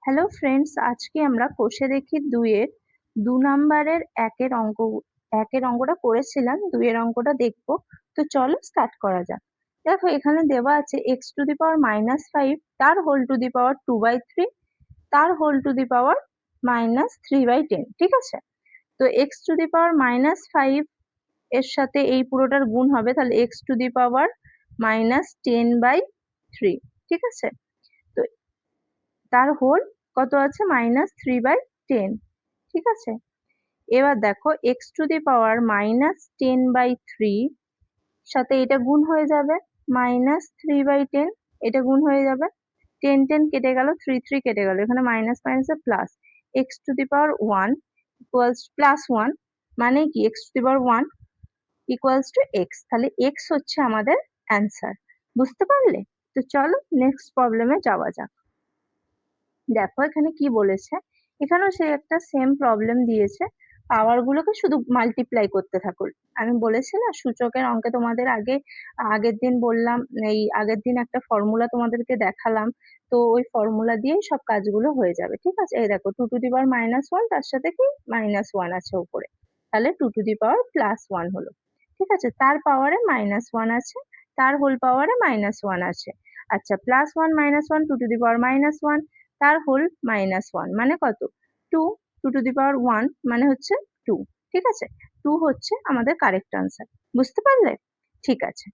Hello friends, আজকে আমরা কোষে দেখি ২ এর ২ নাম্বারের একের অঙ্কটা করেছিলাম, ২ এর অঙ্কটা দেখবো। তো চলো স্টার্ট করা যাক। দেখো এখানে দেওয়া আছে x⁻⁻5 তার হোল টু দি পাওয়ার 2/3 তার হোল টু দি পাওয়ার -3/10, ঠিক আছে? তো x⁻⁻5 এর সাথে এই পুরোটার গুণ হবে, তাহলে x⁻−10/3, ঠিক আছে? তো তার হোল কত আছে -3/10, ঠিক আছে? এবার দেখো x⁻−10/3 সাথে এটা গুণ হয়ে যাবে, -3/10 এটা গুণ হয়ে যাবে, 10 কেটে গেল, 3 কেটে গেল, এখানে মাইনাস মাইনাসে প্লাস, x⁻1 ইকুয়ালস +1 মানে কি x⁻1 ইকুয়ালস টু x, তাহলে x হচ্ছে আমাদের অ্যান্সার। বুঝতে পারলে? তো চলো নেক্সট প্রবলেমে যাওয়া যাক। দেখো এখানে কি বলেছে, এখানেও সে একটা সেম প্রবলেম দিয়েছে, পাওয়ার গুলোকে শুধু মাল্টিপ্লাই করতে থাকো। আমি বলেছি না সূচকের অঙ্কে তোমাদের আগের দিন বললাম, এই আগের দিন একটা ফর্মুলা তোমাদেরকে দেখালাম, তো ওই ফর্মুলা দিয়েই সব কাজগুলো হয়ে যাবে, ঠিক আছে? এই দেখো 2⁻⁻1 তার সাথে কি -1 আছে উপরে, তাহলে 2⁻+1 হলো, ঠিক আছে? তার পাওয়ারে -1 আছে, তার হোল পাওয়ারে -1 আছে। আচ্ছা, +1 -1 2⁻⁻1, তার হোল -1 মানে কত? 2, 2⁻1 মানে হচ্ছে 2, ঠিক আছে? 2 হচ্ছে আমাদের কারেক্ট আনসার। বুঝতে পারলে? ঠিক আছে,